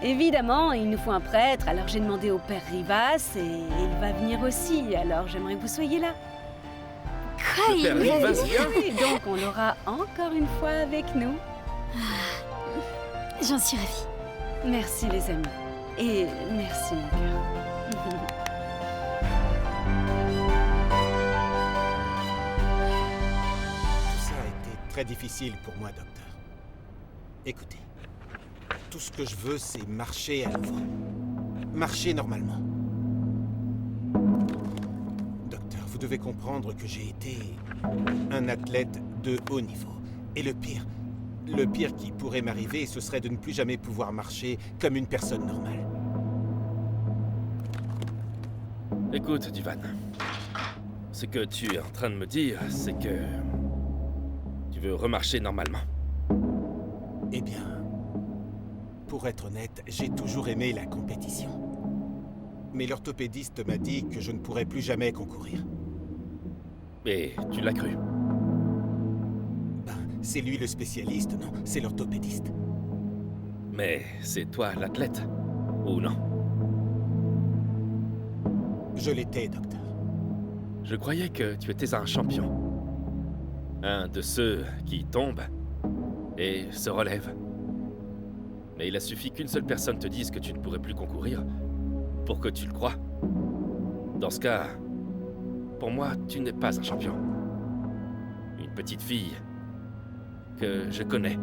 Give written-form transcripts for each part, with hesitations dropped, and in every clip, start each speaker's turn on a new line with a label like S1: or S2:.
S1: Évidemment, il nous faut un prêtre, alors j'ai demandé au père Rivas et il va venir aussi, alors j'aimerais que vous soyez là.
S2: Quoi,
S3: Le père
S2: il
S3: Rivas
S2: va...
S3: vient?
S1: Et donc on l'aura encore une fois avec nous.
S2: J'en suis ravie.
S1: Merci les amis. Et merci mon cœur.
S4: Tout ça a été très difficile pour moi, docteur. Écoutez, tout ce que je veux, c'est marcher à nouveau. Marcher normalement. Docteur, vous devez comprendre que j'ai été un athlète de haut niveau. Et le pire qui pourrait m'arriver, ce serait de ne plus jamais pouvoir marcher comme une personne normale.
S3: Écoute, Divan. Ce que tu es en train de me dire, c'est que... tu veux remarcher normalement.
S4: Eh bien, pour être honnête, j'ai toujours aimé la compétition. Mais l'orthopédiste m'a dit que je ne pourrais plus jamais concourir.
S3: Et tu l'as cru.
S4: Ben, c'est lui le spécialiste, non? C'est l'orthopédiste.
S3: Mais c'est toi l'athlète, ou non?
S4: Je l'étais, docteur.
S3: Je croyais que tu étais un champion. Un de ceux qui tombent et se relèvent. Mais il a suffi qu'une seule personne te dise que tu ne pourrais plus concourir pour que tu le crois. Dans ce cas, pour moi, tu n'es pas un champion. Une petite fille que je connais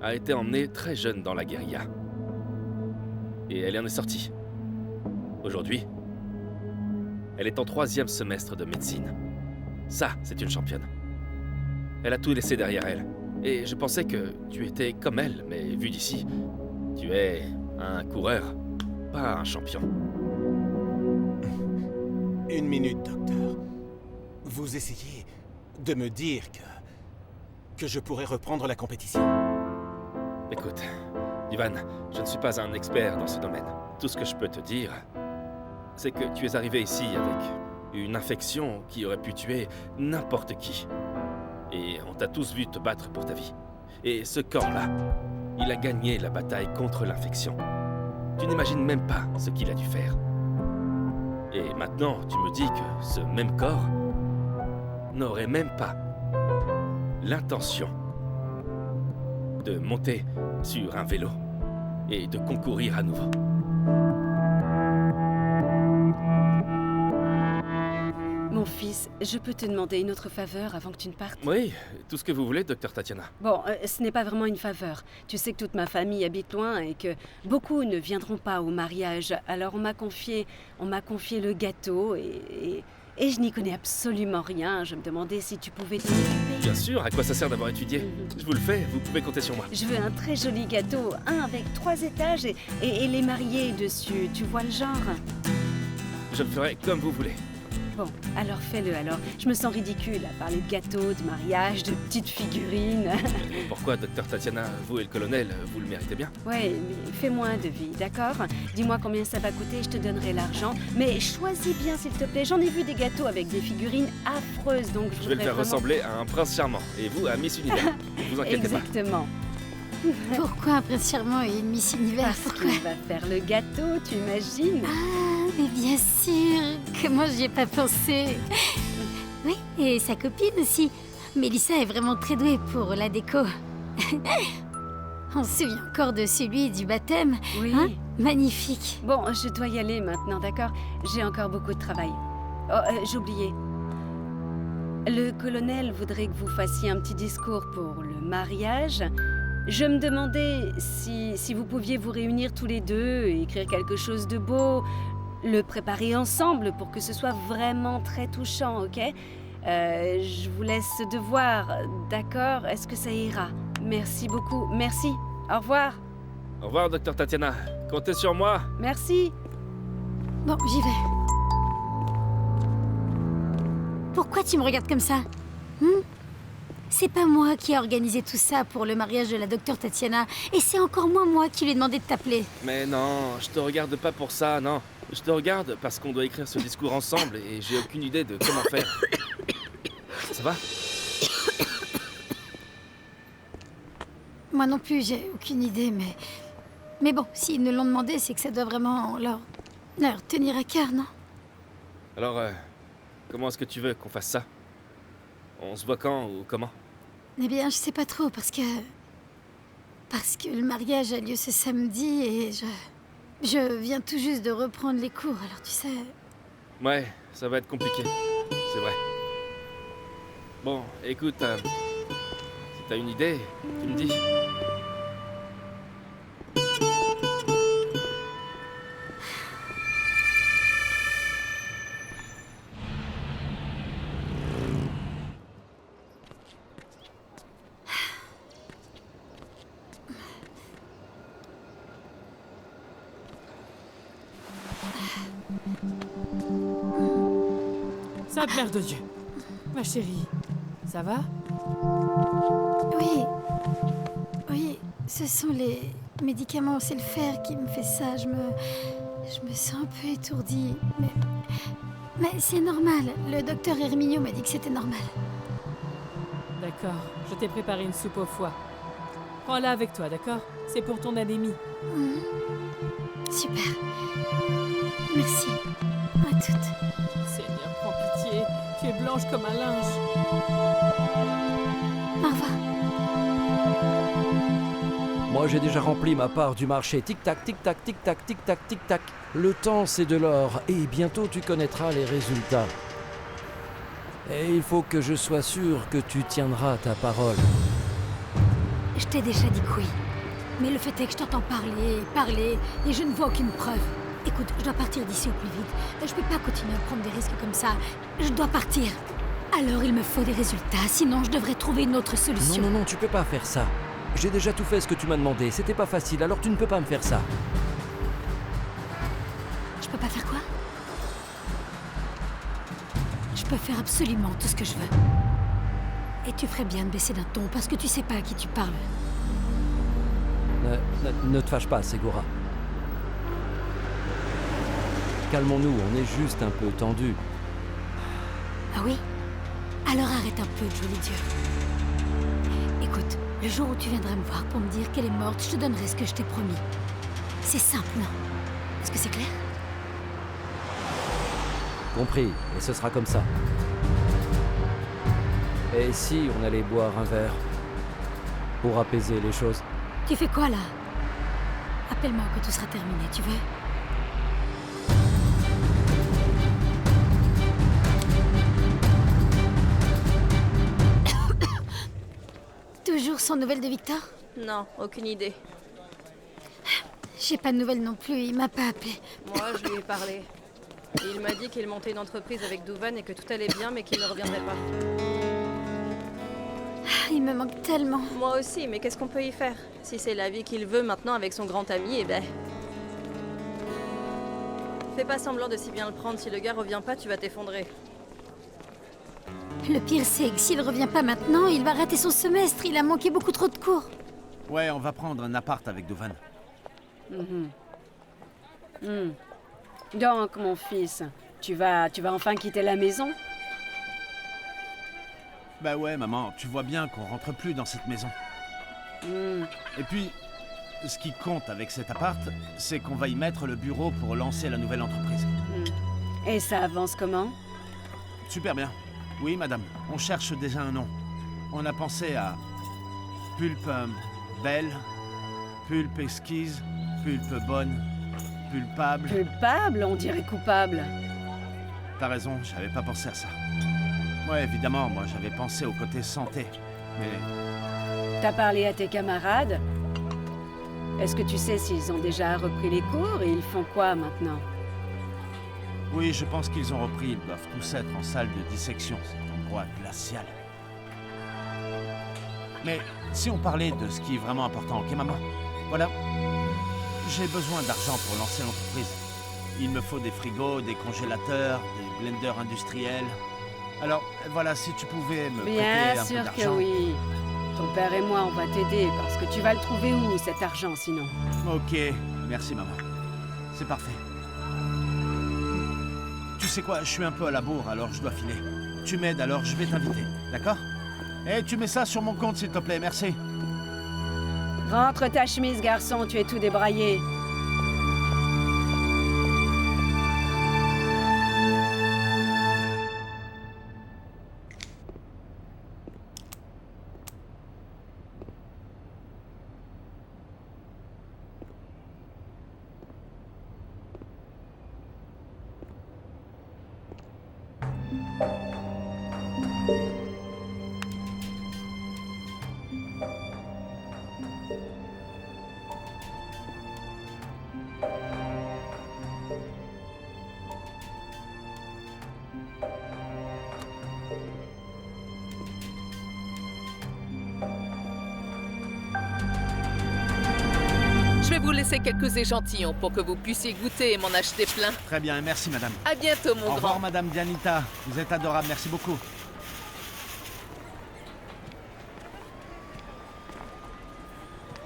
S3: a été emmenée très jeune dans la guérilla. Et elle en est sortie. Aujourd'hui, elle est en 3e semestre de médecine. Ça, c'est une championne. Elle a tout laissé derrière elle. Et je pensais que tu étais comme elle, mais vu d'ici, tu es un coureur, pas un champion.
S4: Une minute, docteur. Vous essayez de me dire que je pourrais reprendre la compétition.
S3: Écoute, Ivan, je ne suis pas un expert dans ce domaine. Tout ce que je peux te dire, c'est que tu es arrivé ici avec une infection qui aurait pu tuer n'importe qui. Et on t'a tous vu te battre pour ta vie. Et ce corps-là, il a gagné la bataille contre l'infection. Tu n'imagines même pas ce qu'il a dû faire. Et maintenant, tu me dis que ce même corps n'aurait même pas l'intention de monter sur un vélo et de concourir à nouveau.
S1: Mon fils, je peux te demander une autre faveur avant que tu ne partes?
S3: Oui, tout ce que vous voulez, docteur Tatiana.
S1: Bon, ce n'est pas vraiment une faveur. Tu sais que toute ma famille habite loin et que beaucoup ne viendront pas au mariage. Alors on m'a confié le gâteau et je n'y connais absolument rien. Je me demandais si tu pouvais t'en occuper.
S3: Bien sûr, à quoi ça sert d'avoir étudié? Je vous le fais, vous pouvez compter sur moi.
S1: Je veux un très joli gâteau, un avec 3 étages et les mariés dessus. Tu vois le genre?
S3: Je le ferai comme vous voulez.
S1: Bon, alors fais-le alors. Je me sens ridicule à parler de gâteau, de mariage, de petites figurines.
S3: Pourquoi, docteur Tatiana, vous et le colonel, vous le méritez bien?
S1: Ouais, mais fais-moi un devis, d'accord? Dis-moi combien ça va coûter, je te donnerai l'argent. Mais choisis bien, s'il te plaît. J'en ai vu des gâteaux avec des figurines affreuses, donc
S3: Je vais le faire
S1: vraiment...
S3: ressembler à un prince charmant. Et vous, à Miss Univers. Ne vous inquiétez
S1: Exactement.
S2: Pourquoi un prince charmant et une Miss Univers?
S1: Parce
S2: Pourquoi?
S1: qu'il va faire le gâteau, tu imagines?
S2: Ah, mais bien sûr. Comment j'y ai pas pensé? Oui, et sa copine aussi. Mélissa est vraiment très douée pour la déco. On se souvient encore de celui du baptême.
S1: Oui.
S2: Hein? Magnifique.
S1: Bon, je dois y aller maintenant, d'accord? J'ai encore beaucoup de travail. Oh, j'oubliais. Le colonel voudrait que vous fassiez un petit discours pour le mariage. Je me demandais si vous pouviez vous réunir tous les deux et écrire quelque chose de beau, le préparer ensemble pour que ce soit vraiment très touchant, ok? Je vous laisse ce devoir, d'accord? Est-ce que ça ira? Merci beaucoup. Merci. Au revoir.
S3: Au revoir, docteur Tatiana. Comptez sur moi.
S1: Merci.
S2: Bon, j'y vais. Pourquoi tu me regardes comme ça? C'est pas moi qui ai organisé tout ça pour le mariage de la docteure Tatiana. Et c'est encore moins moi qui lui ai demandé de t'appeler.
S3: Mais non, je te regarde pas pour ça, non. Je te regarde parce qu'on doit écrire ce discours ensemble et j'ai aucune idée de comment faire. Ça va?
S2: Moi non plus, j'ai aucune idée, mais Mais bon, s'ils nous l'ont demandé, c'est que ça doit vraiment leur tenir à cœur, non?
S3: Alors, comment est-ce que tu veux qu'on fasse ça? On se voit quand ou comment?
S2: Eh bien, je sais pas trop, parce que le mariage a lieu ce samedi et je viens tout juste de reprendre les cours, alors tu sais...
S3: Ouais, ça va être compliqué. C'est vrai. Bon, écoute, si t'as une idée, tu me dis.
S5: Sainte Mère de Dieu. Ma chérie, ça va?
S2: Oui, oui, ce sont les médicaments, c'est le fer qui me fait ça. Je me sens un peu étourdie, mais c'est normal. Le docteur Herminio m'a dit que c'était normal.
S5: D'accord, je t'ai préparé une soupe au foie. Prends-la avec toi, d'accord? C'est pour ton anémie.
S2: Super. Merci. À toutes.
S5: Seigneur, prends pitié. Tu es blanche comme un linge.
S2: Au revoir.
S6: Moi, j'ai déjà rempli ma part du marché. Tic-tac, tic-tac, tic-tac, tic-tac, tic-tac. Le temps, c'est de l'or. Et bientôt, tu connaîtras les résultats. Et il faut que je sois sûr que tu tiendras ta parole.
S2: Je t'ai déjà dit que oui. Mais le fait est que je t'entends parler, et je ne vois aucune preuve. Écoute, je dois partir d'ici au plus vite. Je peux pas continuer à prendre des risques comme ça. Je dois partir. Alors il me faut des résultats, sinon je devrais trouver une autre solution.
S6: Non, tu peux pas faire ça. J'ai déjà tout fait ce que tu m'as demandé. C'était pas facile, alors tu ne peux pas me faire ça.
S2: Je peux pas faire quoi? Je peux faire absolument tout ce que je veux. Et tu ferais bien de baisser d'un ton, parce que tu sais pas à qui tu parles.
S6: Ne te fâche pas, Ségora. Calmons-nous, on est juste un peu tendu.
S2: Ah oui? Alors arrête un peu de jouer les dieux. Écoute, le jour où tu viendras me voir pour me dire qu'elle est morte, je te donnerai ce que je t'ai promis. C'est simple, non? Est-ce que c'est clair?
S6: Compris, et ce sera comme ça. Et si on allait boire un verre pour apaiser les choses?
S2: Tu fais quoi là? Appelle-moi quand tout sera terminé, tu veux? Toujours sans nouvelles de Victor?
S7: Non, aucune idée.
S2: J'ai pas de nouvelles non plus, il m'a pas appelé.
S7: Moi, je lui ai parlé. Il m'a dit qu'il montait une entreprise avec Douvan et que tout allait bien, mais qu'il ne reviendrait pas.
S2: Il me manque tellement.
S7: Moi aussi, mais qu'est-ce qu'on peut y faire? Si c'est la vie qu'il veut maintenant avec son grand ami, eh ben... Fais pas semblant de si bien le prendre, si le gars revient pas, tu vas t'effondrer.
S2: Le pire, c'est que s'il revient pas maintenant, il va rater son semestre. Il a manqué beaucoup trop de cours.
S8: Ouais, on va prendre un appart avec Douvan.
S1: Donc, mon fils, tu vas enfin quitter la maison?
S8: Bah ouais, maman, tu vois bien qu'on rentre plus dans cette maison. Et puis, ce qui compte avec cet appart, c'est qu'on va y mettre le bureau pour lancer la nouvelle entreprise.
S1: Et ça avance comment?
S8: Super bien. Oui, madame, on cherche déjà un nom. On a pensé à Pulpe belle, Pulpe exquise, Pulpe bonne, Pulpable.
S1: Culpable, on dirait coupable.
S8: T'as raison, j'avais pas pensé à ça. Ouais, évidemment, moi j'avais pensé au côté santé. Mais
S1: T'as parlé à tes camarades? Est-ce que tu sais s'ils ont déjà repris les cours et ils font quoi maintenant?
S8: oui, je pense qu'ils ont repris. Ils doivent tous être en salle de dissection. Cet endroit glacial. Mais si on parlait de ce qui est vraiment important, ok maman? Voilà. J'ai besoin d'argent pour lancer l'entreprise. Il me faut des frigos, des congélateurs, des blenders industriels. Alors, voilà, si tu pouvais me prêter
S1: Bien
S8: un peu
S1: sûr
S8: d'argent.
S1: que oui. Ton père et moi, on va t'aider parce que tu vas le trouver où, cet argent, sinon?
S8: Ok, merci maman. C'est parfait. Tu sais quoi, je suis un peu à la bourre, alors je dois filer. Tu m'aides, alors je vais t'inviter, d'accord? Et tu mets ça sur mon compte, s'il te plaît, merci.
S1: Rentre ta chemise, garçon, tu es tout débraillé.
S9: Je vais vous laisser quelques échantillons pour que vous puissiez goûter et m'en acheter plein.
S8: Très bien, merci madame.
S9: À bientôt, mon
S8: Au revoir
S9: grand.
S8: madame Dianita. Vous êtes adorable, merci beaucoup.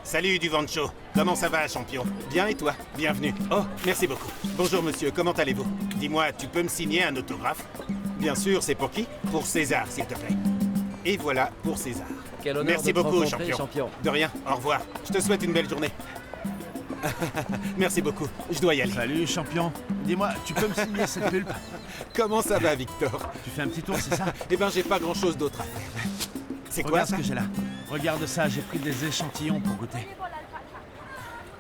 S4: Salut Duvancho. Comment ça va, champion? Bien et toi? Bienvenue. Oh, merci beaucoup. Bonjour monsieur, comment allez-vous? Dis-moi, tu peux me signer un autographe? Bien sûr, c'est pour qui? Pour César, s'il te plaît. Et voilà pour César.
S6: Quel honneur
S4: Merci
S6: de te
S4: beaucoup,
S6: rencontrer,
S4: champion. De rien, au revoir. Je te souhaite une belle journée. Merci beaucoup, je dois y aller.
S8: Salut champion. Dis-moi, tu peux me signer cette pulpe?
S4: Comment ça va, Victor?
S8: Tu fais un petit tour, c'est ça?
S4: Eh ben, j'ai pas grand-chose d'autre à faire. C'est quoi
S8: Regarde
S4: ça?
S8: ce que j'ai là. Regarde ça, j'ai pris des échantillons pour goûter.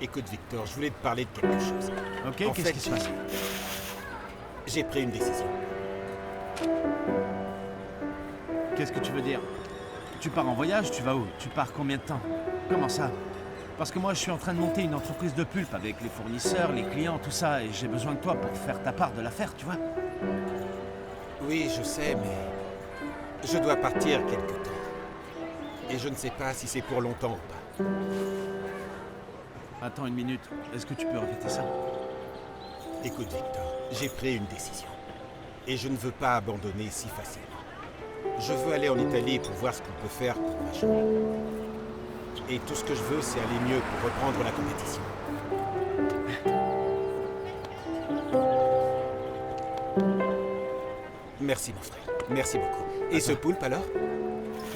S4: Écoute, Victor, je voulais te parler de quelque chose.
S8: Ok,
S4: En
S8: qu'est-ce
S4: fait,
S8: qui se passe?
S4: J'ai pris une décision.
S8: Qu'est-ce que tu veux dire? Tu pars en voyage, tu vas où? Tu pars combien de temps? Comment ça? Parce que moi, je suis en train de monter une entreprise de pulpe avec les fournisseurs, les clients, tout ça, et j'ai besoin de toi pour faire ta part de l'affaire, tu vois?
S4: Oui, je sais, mais je dois partir quelque temps. Et je ne sais pas si c'est pour longtemps ou pas.
S8: Attends une minute, est-ce que tu peux répéter ça?
S4: Écoute, Victor, j'ai pris une décision. Et je ne veux pas abandonner si facilement. Je veux aller en Italie pour voir ce qu'on peut faire pour m'achever. Et tout ce que je veux, c'est aller mieux pour reprendre la compétition. Merci, mon frère. Merci beaucoup. Et ce poulpe, alors?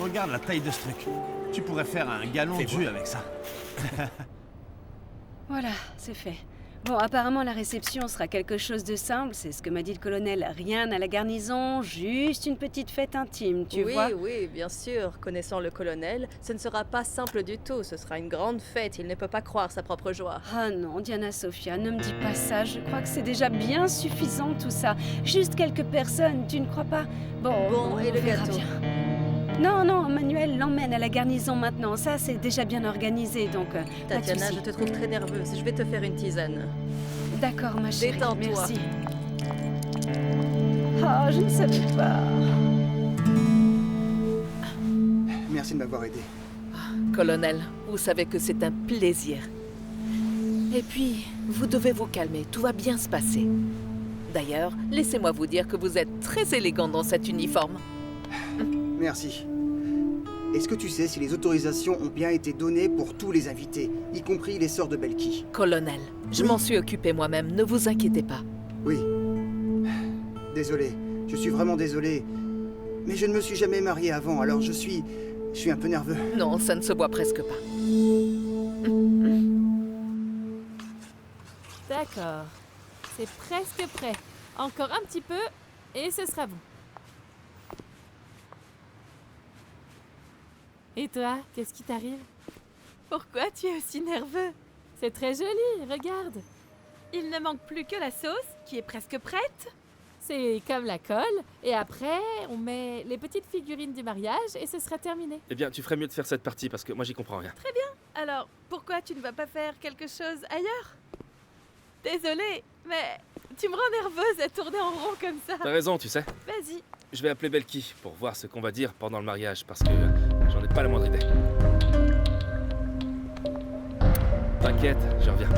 S8: Regarde la taille de ce truc. Tu pourrais faire un galon de jus avec ça.
S1: Voilà, c'est fait. Bon, apparemment, la réception sera quelque chose de simple, c'est ce que m'a dit le colonel. Rien à la garnison, juste une petite fête intime, tu vois?
S7: Oui, bien sûr. Connaissant le colonel, ce ne sera pas simple du tout. Ce sera une grande fête. Il ne peut pas croire sa propre joie.
S1: Ah non, Diana Sophia, ne me dis pas ça. Je crois que c'est déjà bien suffisant tout ça. Juste quelques personnes, tu ne crois pas?
S7: Bon, et
S1: on
S7: le
S1: verra
S7: gâteau?
S1: bien. Non, Manuel l'emmène à la garnison maintenant. Ça, c'est déjà bien organisé, donc pas de
S7: Tatiana,
S1: souci.
S7: je te trouve très nerveuse. Je vais te faire une tisane.
S1: D'accord, ma chérie,
S7: Détends-toi.
S1: merci. Oh, je ne savais pas.
S10: Merci de m'avoir aidé.
S9: Colonel, vous savez que c'est un plaisir. Et puis, vous devez vous calmer, tout va bien se passer. D'ailleurs, laissez-moi vous dire que vous êtes très élégant dans cet uniforme.
S10: Merci. Est-ce que tu sais si les autorisations ont bien été données pour tous les invités, y compris les sœurs de Belki?
S9: Colonel, je
S10: Oui.
S9: m'en suis occupé moi-même, ne vous inquiétez pas.
S10: Oui. Désolé, je suis vraiment désolé. Mais je ne me suis jamais marié avant, alors je suis un peu nerveux.
S9: Non, ça ne se voit presque pas.
S5: D'accord. C'est presque prêt. Encore un petit peu et ce sera bon. Et toi, qu'est-ce qui t'arrive?
S11: Pourquoi tu es aussi nerveux?
S5: C'est très joli, regarde.
S11: Il ne manque plus que la sauce, qui est presque prête.
S5: C'est comme la colle, et après, on met les petites figurines du mariage et ce sera terminé.
S3: Eh bien, tu ferais mieux de faire cette partie parce que moi, j'y comprends rien.
S11: Alors, pourquoi tu ne vas pas faire quelque chose ailleurs? Désolée, mais tu me rends nerveuse à tourner en rond comme ça.
S3: T'as raison, tu sais.
S11: Vas-y.
S3: Je vais appeler Belki pour voir ce qu'on va dire pendant le mariage parce que j'en ai pas la moindre idée. T'inquiète, je reviens.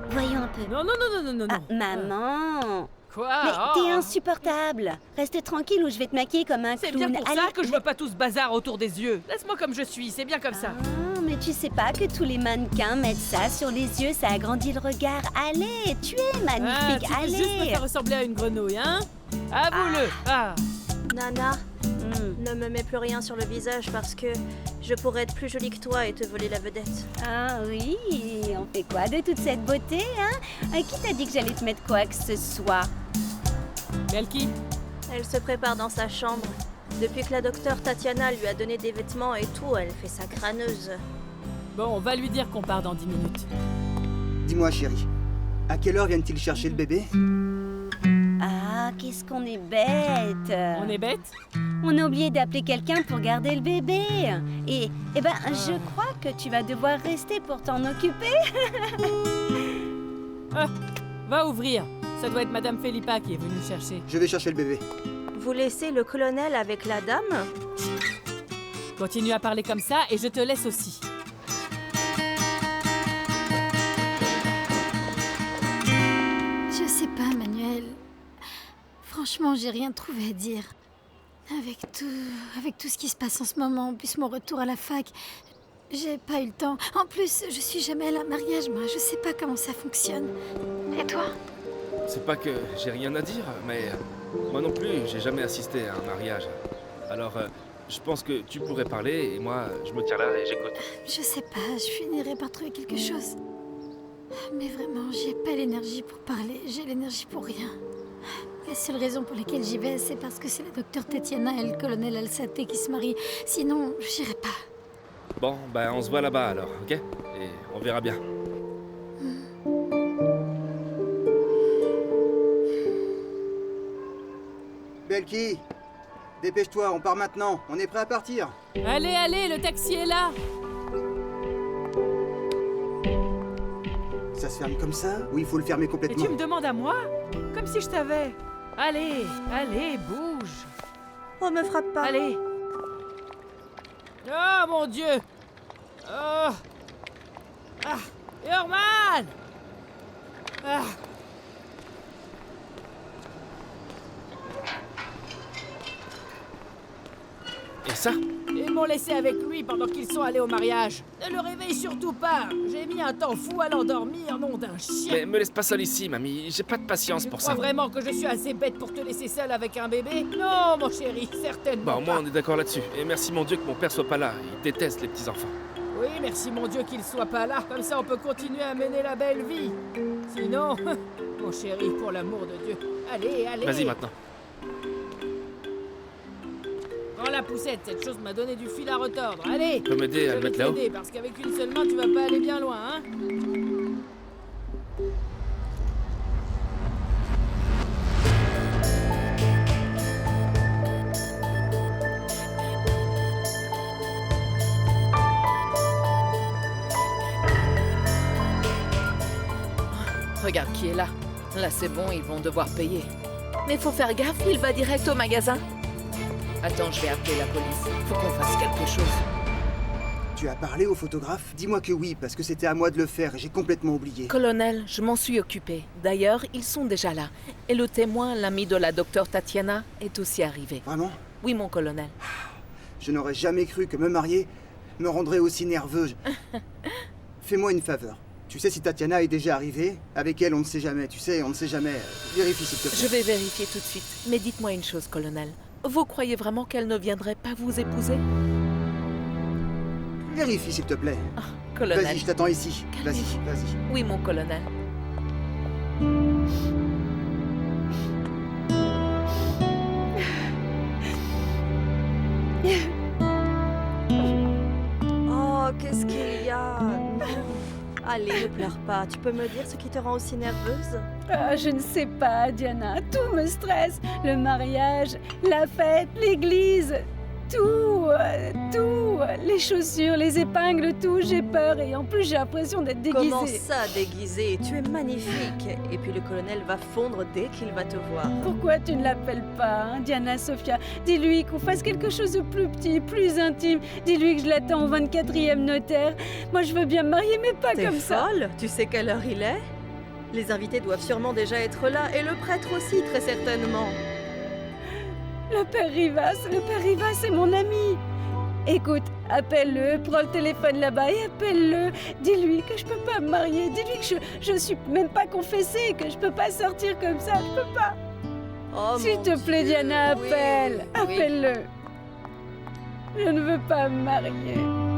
S1: Voyons un peu.
S5: Non.
S1: Ah, maman!
S5: Quoi?
S1: Mais
S5: Oh.
S1: t'es insupportable! Reste tranquille ou je vais te maquiller comme un
S11: C'est
S1: clown.
S11: bien pour
S1: Allez,
S11: ça que je veux pas tout ce bazar autour des yeux. Laisse-moi comme je suis, c'est bien comme ça.
S1: Ah, mais tu sais pas que tous les mannequins mettent ça sur les yeux, ça agrandit le regard. Allez, tu es
S5: Ah,
S1: magnifique,
S5: tu veux juste me
S1: allez!
S5: faire ressembler à une grenouille, hein? Avoue-le. Ah.
S7: Nana, Ne me mets plus rien sur le visage parce que je pourrais être plus jolie que toi et te voler la vedette.
S1: Ah oui, on fait quoi de toute cette beauté, hein? Qui t'a dit que j'allais te mettre quoi que ce soit?
S5: Melky,
S7: Elle se prépare dans sa chambre. Depuis que la docteure Tatiana lui a donné des vêtements et tout, elle fait sa crâneuse.
S5: bon, on va lui dire qu'on part dans 10 minutes.
S10: Dis-moi, chérie, à quelle heure viennent-ils chercher le bébé?
S1: Ah, qu'est-ce qu'on est bête!
S5: On est bête?
S1: On a oublié d'appeler quelqu'un pour garder le bébé. Et ben, je crois que tu vas devoir rester pour t'en occuper.
S5: Ah, va ouvrir. Ça doit être Madame Felipa qui est venue le chercher.
S10: Je vais chercher le bébé.
S7: Vous laissez le colonel avec la dame?
S5: Continue à parler comme ça et je te laisse aussi.
S2: Je sais pas, Manuel. Franchement, j'ai rien trouvé à dire. Avec tout ce qui se passe en ce moment, en plus mon retour à la fac, j'ai pas eu le temps. En plus, je suis jamais allée à un mariage, moi. Je sais pas comment ça fonctionne. Et toi?
S3: C'est pas que j'ai rien à dire, mais moi non plus, j'ai jamais assisté à un mariage. Alors, je pense que tu pourrais parler et moi, je me tiens là et j'écoute.
S2: Je sais pas, je finirai par trouver quelque chose. Mais vraiment, j'ai pas l'énergie pour parler, j'ai l'énergie pour rien. La seule raison pour laquelle j'y vais, c'est parce que c'est la docteure Tatiana et le colonel Alsaté qui se marient. Sinon, j'irai pas.
S3: Bon, ben on se voit là-bas alors, ok? Et on verra bien.
S10: Melky, dépêche-toi, on part maintenant. On est prêt à partir.
S5: Allez, allez, le taxi est là.
S10: Ça se ferme comme ça ou il faut le fermer
S11: Et
S10: complètement?
S11: tu me demandes à moi? Comme si je savais. Allez, allez, bouge.
S7: Oh, me frappe pas.
S11: Allez.
S5: Oh mon Dieu. Oh. Ah, Herman. Ah.
S3: Et ça?
S5: Ils m'ont laissé avec lui pendant qu'ils sont allés au mariage. Ne le réveille surtout pas. J'ai mis un temps fou à l'endormir, nom d'un chien.
S3: Mais me laisse pas seul ici, mamie. J'ai pas de patience
S5: Tu
S3: pour
S5: crois
S3: ça.
S5: vraiment que je suis assez bête pour te laisser seule avec un bébé? Non, mon chéri, certainement
S3: Bon, moi
S5: pas.
S3: on est d'accord là-dessus. Et merci mon Dieu que mon père soit pas là. Il déteste les petits-enfants.
S5: Oui, merci mon Dieu qu'il soit pas là. Comme ça, on peut continuer à mener la belle vie. Sinon, mon chéri, pour l'amour de Dieu. Allez, allez.
S3: Vas-y maintenant.
S5: Prends la poussette, cette chose m'a donné du fil à retordre. Allez.
S3: Tu peux m'aider à le mettre là-haut?
S5: t'aider, parce qu'avec une seule main, tu vas pas aller bien loin, hein.
S9: Regarde qui est là. Là, c'est bon, ils vont devoir payer. Mais faut faire gaffe, il va direct au magasin. Attends, je vais appeler la police. Faut qu'on fasse quelque chose.
S10: Tu as parlé au photographe? Dis-moi que oui, parce que c'était à moi de le faire et j'ai complètement oublié.
S9: Colonel, je m'en suis occupée. D'ailleurs, ils sont déjà là. Et le témoin, l'ami de la docteure Tatiana, est aussi arrivé.
S10: Vraiment?
S9: Oui, mon colonel.
S10: Je n'aurais jamais cru que me marier me rendrait aussi nerveux. Fais-moi une faveur. Tu sais si Tatiana est déjà arrivée? Avec elle, on ne sait jamais, tu sais, on ne sait jamais. Vérifie s'il te plaît.
S9: Je vais vérifier tout de suite. Mais dites-moi une chose, colonel. Vous croyez vraiment qu'elle ne viendrait pas vous épouser?
S10: Vérifie s'il te plaît.
S9: Colonel.
S10: Vas-y, je t'attends ici. Vas-y, vas-y.
S9: Oui, mon colonel.
S7: Oh, qu'est-ce qu'il y a? Non. Allez, ne pleure pas. Tu peux me dire ce qui te rend aussi nerveuse?
S1: Ah, je ne sais pas, Diana. Tout me stresse. Le mariage, la fête, l'église. Tout. Les chaussures, les épingles, tout. J'ai peur et en plus j'ai l'impression d'être déguisée.
S7: Comment ça, déguisée? Tu es magnifique. Et puis le colonel va fondre dès qu'il va te voir.
S1: Pourquoi tu ne l'appelles pas, hein, Diana Sofia? Dis-lui qu'on fasse quelque chose de plus petit, plus intime. Dis-lui que je l'attends au 24e notaire. Moi, je veux bien me marier, mais pas
S7: T'es
S1: comme ça.
S7: folle? Tu sais quelle heure il est? Les invités doivent sûrement déjà être là, et le prêtre aussi, très certainement.
S1: Le père Rivas, c'est mon ami. Écoute, appelle-le, prends le téléphone là-bas et appelle-le. Dis-lui que je peux pas me marier. Dis-lui que je suis même pas confessée, que je peux pas sortir comme ça. Je peux pas.
S7: Oh,
S1: S'il
S7: mon
S1: te plaît,
S7: Dieu,
S1: Diana,
S7: oui,
S1: appelle.
S7: oui.
S1: Appelle-le. Je ne veux pas me marier.